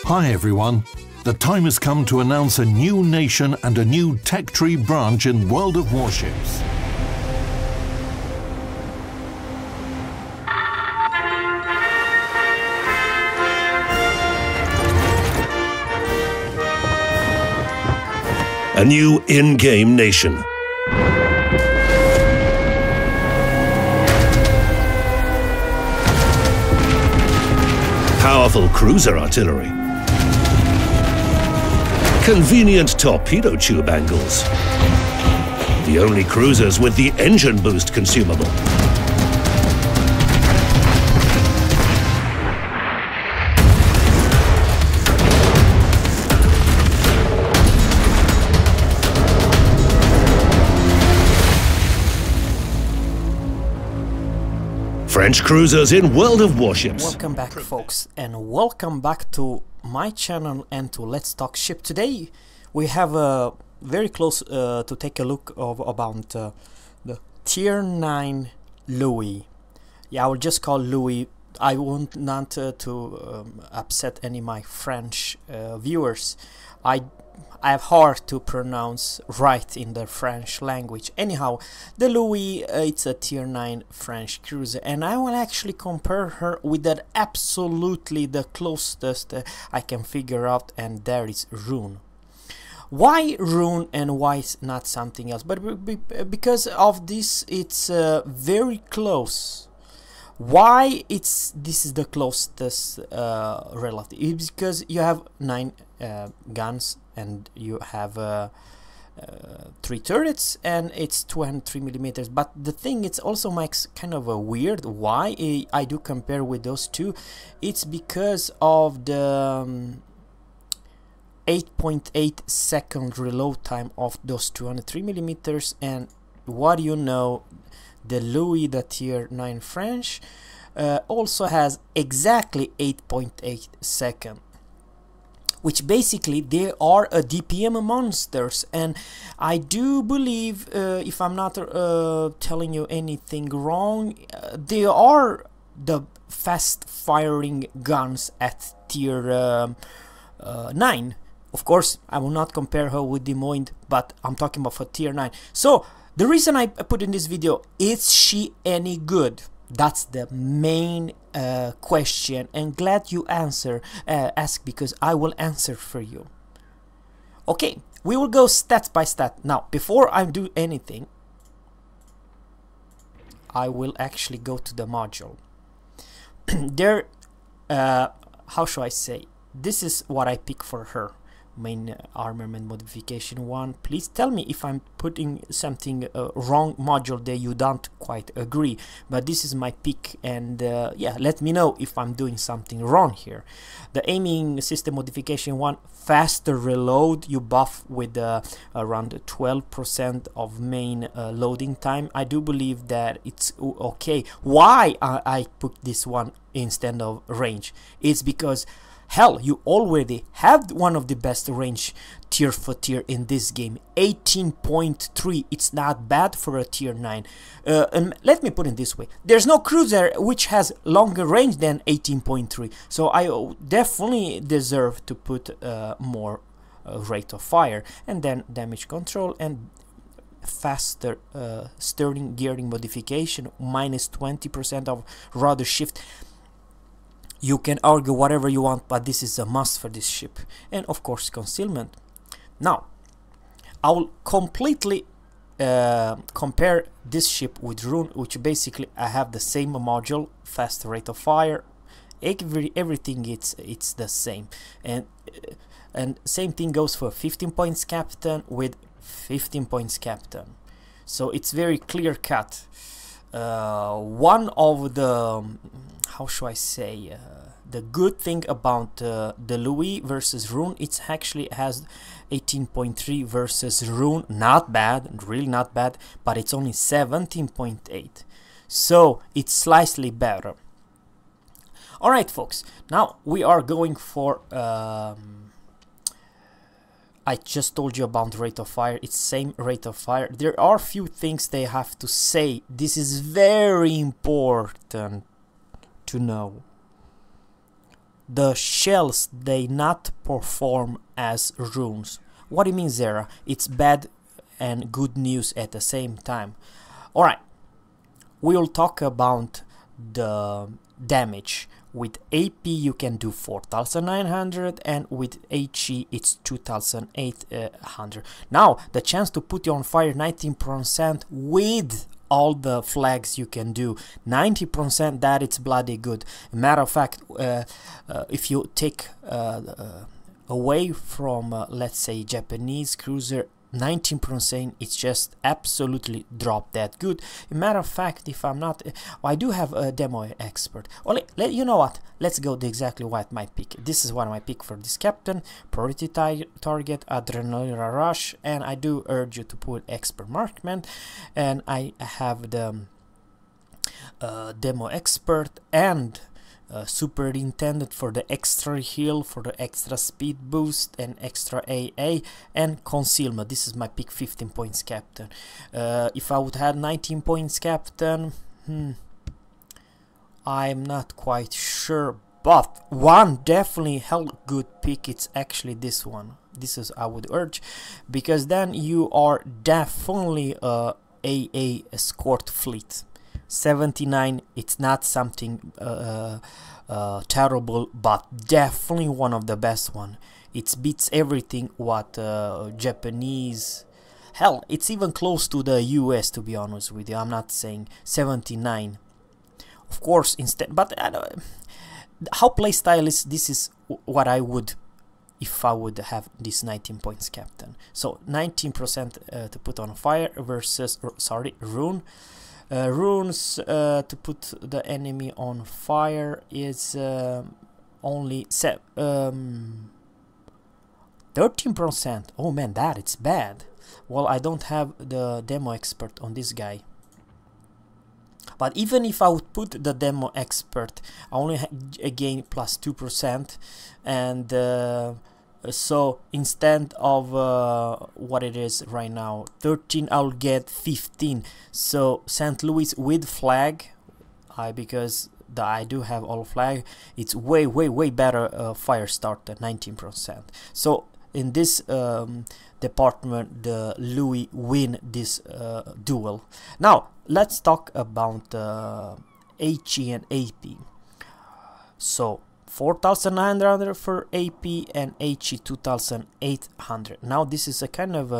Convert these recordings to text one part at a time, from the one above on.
Hi everyone. The time has come to announce a new nation and a new tech tree branch in World of Warships. A new in-game nation. Powerful cruiser artillery. Convenient torpedo tube angles. The only cruisers with the engine boost consumable. French cruisers in World of Warships. Welcome back, folks, and welcome back to my channel and to Let's Talk Ship. Today we have very close to take a look about the Tier 9 Louis. Yeah, I will just call Louis. I want not to upset any of my French viewers. I have hard to pronounce right in the French language. Anyhow, the Louis, it's a Tier 9 French cruiser, and I will actually compare her with that absolutely the closest I can figure out, and there is Roon. Why Roon and why not something else? But because of this, it's very close. Why this is the closest relative? It's because you have 9 guns and you have 3 turrets, and it's 203 millimeters. But the thing, it also makes kind of a weird why I do compare with those two. It's because of the 8.8 second reload time of those 203 millimeters, and what do you know, the Louis, the Tier 9 French, also has exactly 8.8 second, which basically they are a DPM monsters. And I do believe, if I'm not telling you anything wrong, they are the fast firing guns at Tier 9. Of course, I will not compare her with Des Moines, but I'm talking about for Tier 9. So the reason I put in this video, is she any good? That's the main question, and glad you ask, because I will answer for you. Okay, we will go stat by stat. Now, before I do anything, I will actually go to the module. There, how should I say? This is what I pick for her. Main armament modification 1. Please tell me if I'm putting something wrong module that you don't quite agree, but this is my pick, and yeah, let me know if I'm doing something wrong here. The aiming system modification 1, faster reload, you buff with around 12% of main loading time. I do believe that it's okay. Why I put this one instead of range? It's because hell, you already have one of the best range tier for tier in this game, 18.3. It's not bad for a Tier 9. And let me put it this way, there's no cruiser which has longer range than 18.3, so I definitely deserve to put more rate of fire, and then damage control and faster steering gearing modification, minus 20% of rudder shift. You can argue whatever you want, but this is a must for this ship. And of course, concealment. Now, I will completely compare this ship with Roon, which basically I have the same module, fast rate of fire, everything. It's the same, and same thing goes for 15 points captain with 15 points captain. So it's very clear cut. One of the, how should I say, the good thing about the Louis versus Roon, it actually has 18.3 versus Roon. Not bad, really not bad, but it's only 17.8, so it's slightly better. Alright folks, now we are going for I just told you about rate of fire. It's same rate of fire. There are few things they have to say. This is very important to know. the shells, they not perform as runes. What do you mean, Zerra? It's bad and good news at the same time. Alright, we'll talk about the damage. With AP you can do 4900 and with HE it's 2800. Now the chance to put you on fire 19% with all the flags you can do 90%, that it's bloody good. Matter of fact, if you take away from let's say Japanese cruiser, 19%, it's just absolutely drop that good. Matter of fact, if I'm not, I do have a demo expert. Well, you know what, let's go to exactly what my pick. This is what my pick for this captain: priority target, adrenaline rush, and I do urge you to put expert marksman. And I have the demo expert and superintendent for the extra heal, for the extra speed boost and extra AA, and concealment. This is my pick, 15 points captain. If I would have 19 points captain, I'm not quite sure, but one definitely hell good pick, it's actually this one. This is I would urge, because then you are definitely a AA escort fleet. 79, it's not something terrible, but definitely one of the best one. It beats everything what Japanese, hell, it's even close to the US, to be honest with you. I'm not saying 79, of course, instead, but how playstyle is, this is what I would, if I would have this 19 points captain. So 19% to put on fire versus, sorry, Roon. Runes to put the enemy on fire is only 13%. Oh man, that it's bad. Well, I don't have the demo expert on this guy. But even if I would put the demo expert, I only gain plus 2%, and so instead of what it is right now, 13, I'll get 15. So St. Louis with flag, because I do have all flag, it's way better fire start than 19%. So in this department, the Louis win this duel. Now let's talk about HE and AP. So 4,900 for AP and HE 2,800. Now this is a kind of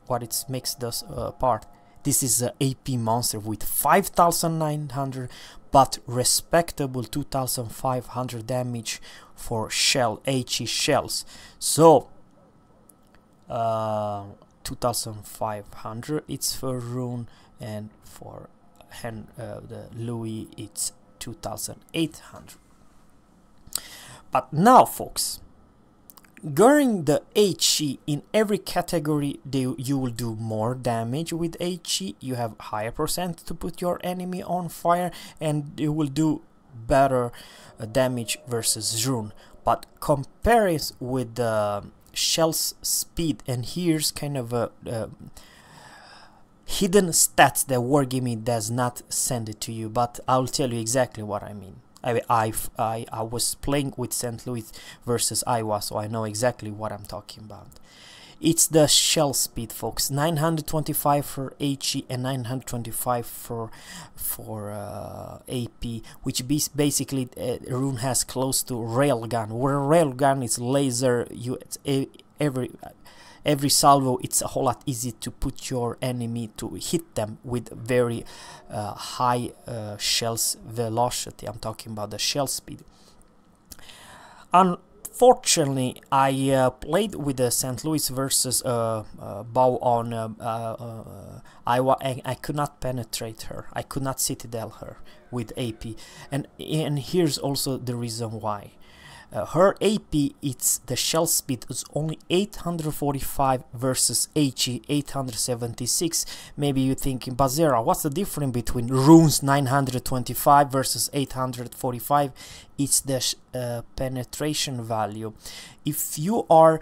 what it makes this part. This is a AP monster with 5,900 but respectable 2,500 damage for shell HE shells. So 2,500 it's for Roon, and for the Louis it's 2,800. But now, folks, during the HE, in every category you will do more damage with HE. You have higher percent to put your enemy on fire, and you will do better damage versus Roon. But compare it with the shell's speed, and here's kind of a hidden stats that Wargaming does not send it to you, but I'll tell you exactly what I mean. I was playing with St. Louis versus Iowa, so I know exactly what I'm talking about. It's the shell speed, folks. 925 for HE and 925 for AP, which basically Roon has close to railgun. Where railgun is laser, every salvo, it's a whole lot easy to put your enemy to hit them with very high shells velocity. I'm talking about the shell speed. Unfortunately, I played with the St. Louis versus bow on Iowa, and I could not penetrate her. I could not citadel her with AP, and here's also the reason why. Her AP, it's the shell speed is only 845 versus HE 876. Maybe you're thinking, but Zerra, what's the difference between Roon's 925 versus 845? it's the penetration value. If you are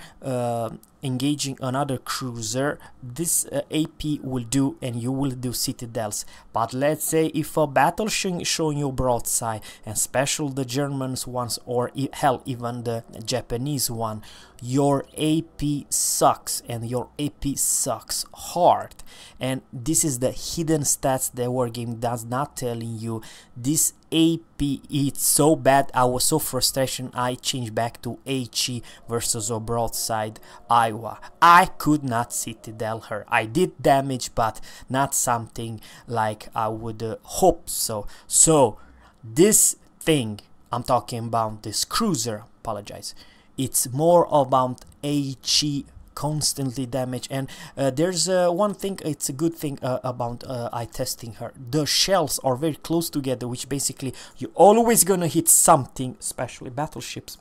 engaging another cruiser, this AP will do, and you will do citadels. But let's say if a battle showing you broadside, and special the Germans ones, or hell, even the Japanese one, your AP sucks, and your AP sucks hard. And this is the hidden stats the wargame does not telling you. This AP, it's so bad, I was so frustrated, I changed back to HE versus a broadside Iowa. I could not citadel her. I did damage, but not something like I would hope so. So this thing I'm talking about, this cruiser, apologize, it's more about HE constantly damage. And there's one thing, it's a good thing about I testing her. The shells are very close together, which basically you're always gonna hit something, especially battleships,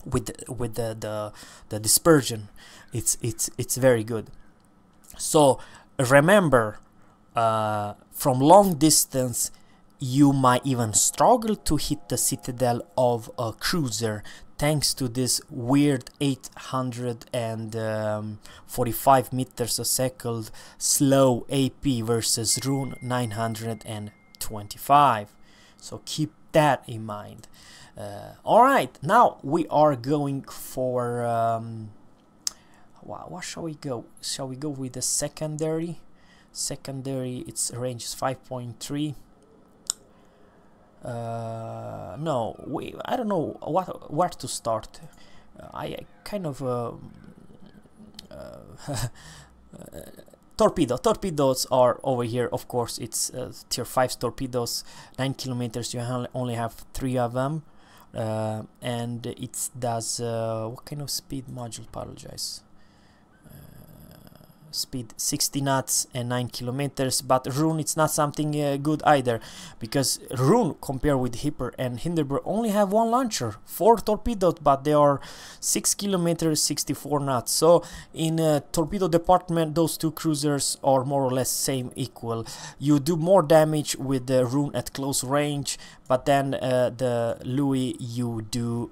with the dispersion. It's very good. So remember, from long distance you might even struggle to hit the citadel of a cruiser, thanks to this weird 845 meters a second slow AP versus Roon 925. So keep that in mind. Alright, now we are going for what shall we go? Shall we go with the secondary? Secondary, its range is 5.3. No, I don't know where to start. I kind of torpedoes are over here. Of course, it's tier 5 torpedoes, 9 kilometers. You only have 3 of them, and it does what kind of speed module? Apologize. Speed 60 knots and 9 kilometers. But Roon, it's not something good either, because Roon compared with Hipper and Hindenburg only have 1 launcher, 4 torpedoes, but they are 6 kilometers 64 knots. So in torpedo department, those 2 cruisers are more or less same, equal. You do more damage with the Roon at close range, but then the Louis, you do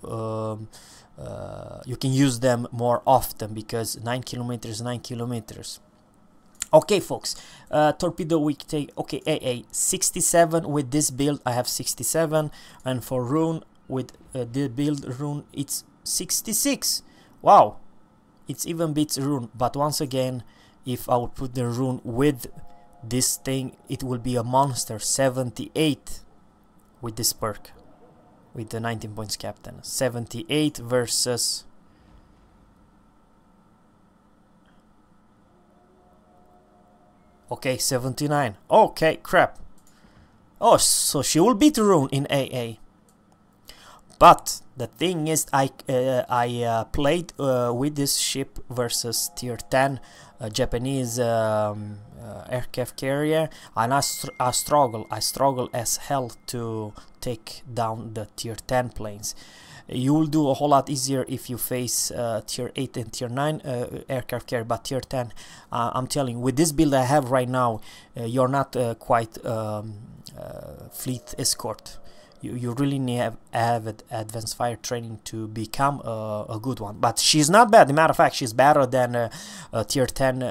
you can use them more often, because 9 kilometers, 9 kilometers. Okay, folks, torpedo we take, okay, AA 67 with this build. I have 67, and for Roon with the build Roon, it's 66. Wow, it's even beats Roon. But once again, if I would put the Roon with this thing, it will be a monster. 78 with this perk, with the 19 points captain. 78 versus okay, 79. Okay, crap. Oh, so she will beat Roon in AA. But the thing is, I played with this ship versus tier 10 Japanese aircraft carrier, and I struggle as hell to take down the tier 10 planes. You will do a whole lot easier if you face tier 8 and tier 9 aircraft carrier, but tier 10, I'm telling you, with this build I have right now, you're not quite fleet escort. You really need to have advanced fire training to become a good one. But she's not bad. As a matter of fact, she's better than tier 10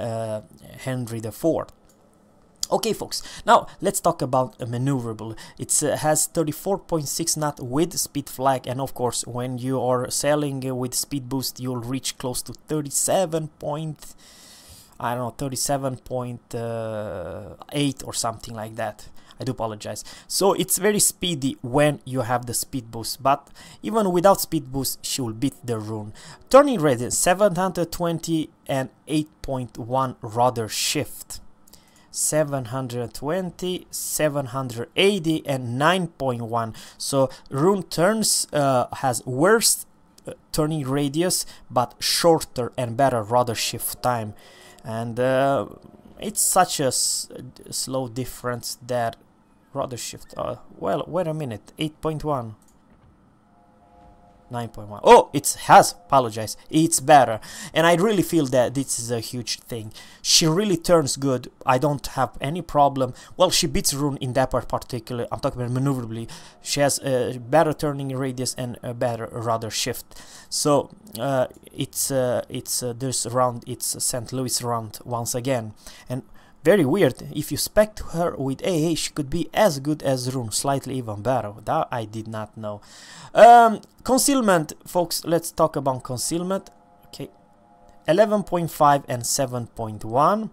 Henry IV. Okay, folks, now let's talk about a Maneuverable. It has 34.6 knot with speed flag, and of course when you are sailing with speed boost, you'll reach close to 37.8 or something like that. I do apologize. So it's very speedy when you have the speed boost, but even without speed boost, she will beat the Roon. Turning radius 720 and 8.1 rudder shift. 720, 780 and 9.1. So Roon turns has worse turning radius, but shorter and better rudder shift time, and it's such a slow difference that rudder shift. Well, wait a minute, 8.1. 9.1. Oh, it has, apologize, it's better. And I really feel that this is a huge thing. She really turns good. I don't have any problem. Well, she beats Roon in that part particular. I'm talking about maneuverably. She has a better turning radius and a better rudder shift. So this round, it's St. Louis round once again. And very weird, if you spec her with AA, she could be as good as Roon, slightly even better. That I did not know. Concealment, folks, let's talk about concealment. Okay, 11.5 and 7.1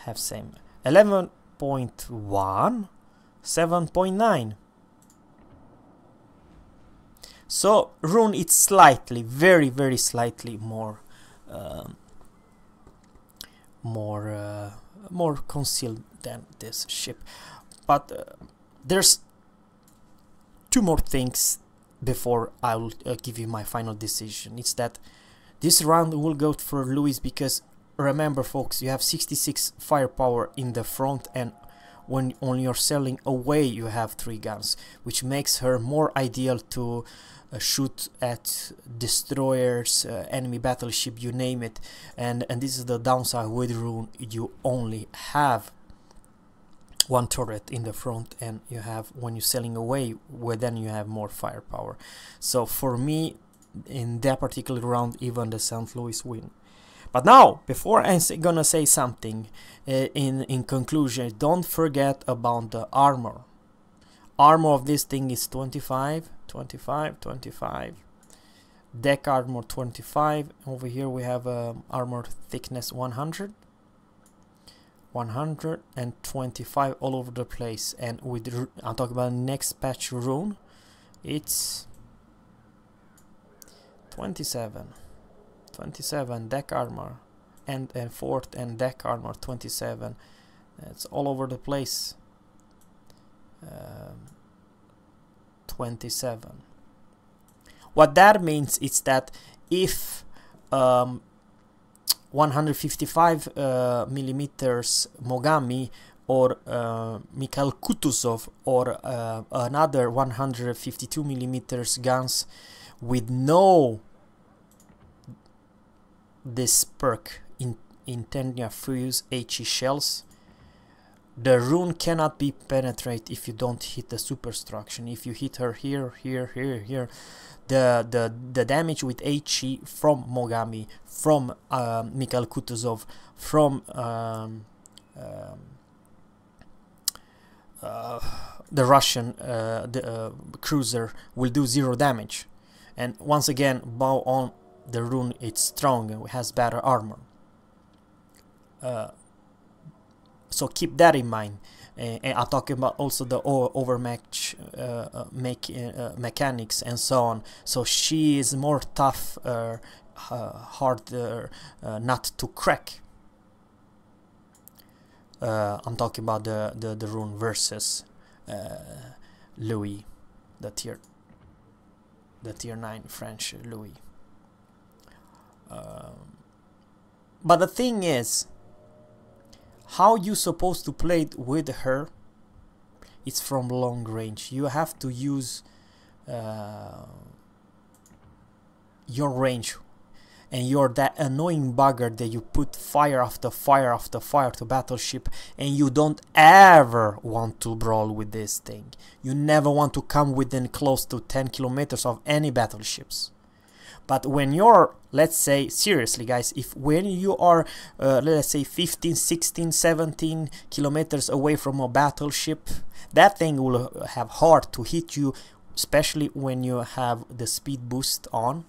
have same. 11.1, 7.9. So Roon, it's slightly, very, very slightly more more concealed than this ship. But there's two more things before I will give you my final decision. It's that this round will go for Louis, because remember, folks, you have 66 firepower in the front, and when you're sailing away you have 3 guns, which makes her more ideal to shoot at destroyers, enemy battleship, you name it. And this is the downside with Roon. You only have 1 turret in the front, and you have, when you're sailing away, where then you have more firepower. So for me, in that particular round, even the St. Louis win. But now, before I'm gonna say something, in conclusion, don't forget about the armor. Armor of this thing is 25, 25, 25. Deck armor 25. Over here we have armor thickness 100. 125 all over the place. And with, I'm talking about next patch Roon, it's 27. 27 deck armor, and fourth and deck armor 27. It's all over the place. 27. What that means is that if 155 millimeters Mogami or Mikhail Kutuzov or another 152 millimeters guns with no this perk in Tenya Fuse HE shells, the Roon cannot be penetrated if you don't hit the superstruction. If you hit her here, here, here, here, the damage with HE from Mogami, from Mikhail Kutuzov, from the Russian cruiser will do 0 damage. And once again, bow on the Roon, it's strong and has better armor. So keep that in mind. And I'm talking about also the overmatch mechanics and so on. So she is more tough, harder not to crack. I'm talking about the Roon versus Louis, the tier 9 French Louis. But the thing is, how you supposed to play it with her? It's from long range. You have to use your range, and you're that annoying bugger that you put fire after fire after fire to battleship, and you don't ever want to brawl with this thing. You never want to come within close to 10 kilometers of any battleships. But when you're, let's say, seriously guys, if when you are, let's say 15, 16, 17 kilometers away from a battleship, that thing will have hard to hit you, especially when you have the speed boost on.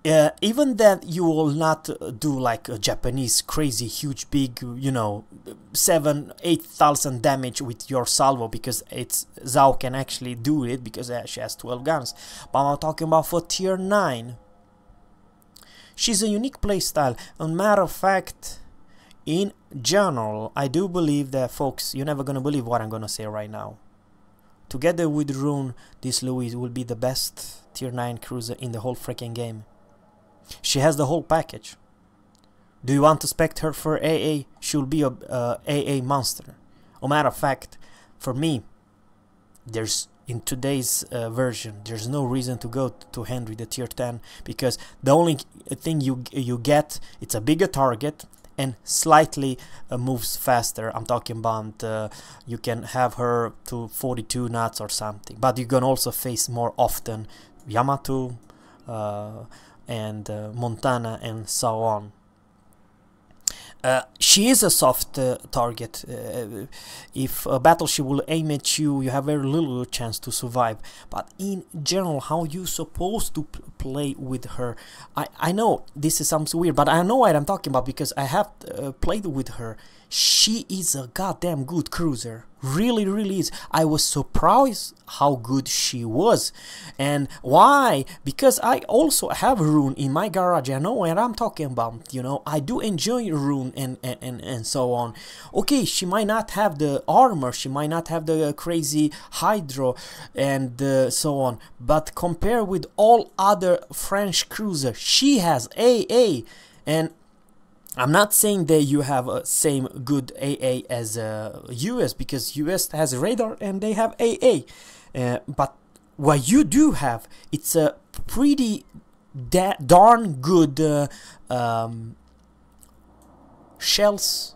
Even that you will not do like a Japanese crazy huge big, you know, 7,000-8,000 damage with your salvo, because it's Zhao can actually do it because she has 12 guns. But I'm talking about for tier 9. She's a unique playstyle. And matter of fact, in general, I do believe that, folks, you're never gonna believe what I'm gonna say right now. Together with Roon, this Louis will be the best tier 9 cruiser in the whole freaking game. She has the whole package. Do you want to spec her for AA? She'll be a AA monster. A matter of fact, for me, in today's version, there's no reason to go to Henry the tier 10, because the only thing you get, it's a bigger target and slightly moves faster. I'm talking about you can have her to 42 knots or something, but you can also face more often Yamato and Montana and so on. She is a soft target. If a battleship will aim at you, you have very little chance to survive. But in general, how you supposed to play with her? I know this sounds weird, but I know what I'm talking about because I have played with her. She is a goddamn good cruiser. Really, really is. I was surprised how good she was. And why? Because I also have Roon in my garage. I know what I'm talking about. You know, I do enjoy Roon and so on. Okay, she might not have the armor, she might not have the crazy hydro and so on. But compared with all other French cruisers, she has AA. And I'm not saying that you have a same good AA as US, because US has radar and they have AA. But what you do have, it's a pretty darn good shells.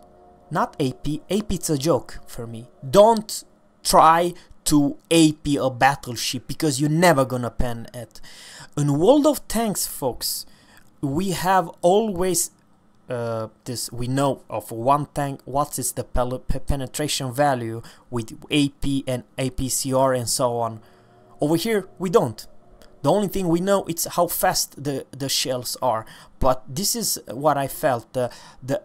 Not AP. AP it's a joke for me. Don't try to AP a battleship because you're never gonna pen it. In World of Tanks, folks, we have always this, we know of one tank what is the penetration value with AP and APCR and so on. Over here we don't. The only thing we know is how fast the shells are. But this is what I felt, the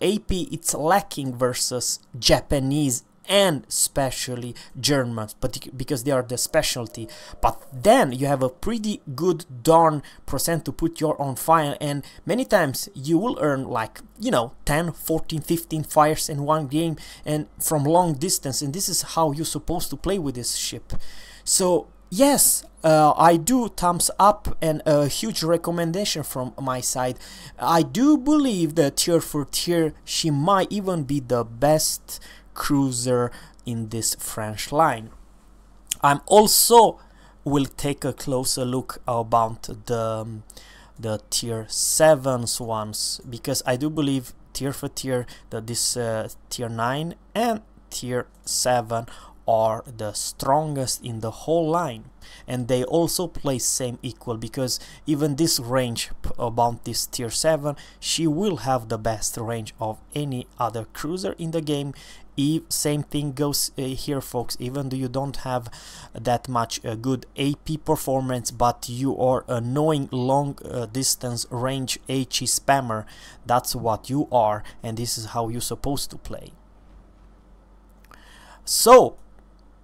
AP it's lacking versus Japanese and especially Germans, but because they are the specialty. But then you have a pretty good darn percent to put your own fire, and many times you will earn like, you know, 10, 14, 15 fires in one game and from long distance, and this is how you're supposed to play with this ship. So yes, I do thumbs up and a huge recommendation from my side. I do believe that tier for tier she might even be the best cruiser in this French line. I'm also will take a closer look about the tier 7s ones, because I do believe tier for tier that this tier 9 and tier 7 are the strongest in the whole line, and they also play same equal, because even this range about this tier 7, she will have the best range of any other cruiser in the game. Same thing goes here, folks. Even though you don't have that much good AP performance, but you are a knowing long distance range HE spammer, that's what you are, and this is how you're supposed to play. So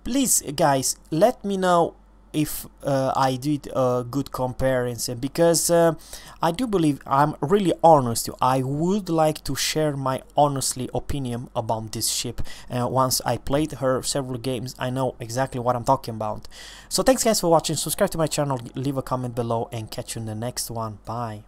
please guys, let me know if I did a good comparison, because I do believe I'm really honest. I would like to share my honestly opinion about this ship. Once I played her several games, I know exactly what I'm talking about. So thanks guys for watching. Subscribe to my channel, leave a comment below, and catch you in the next one. Bye.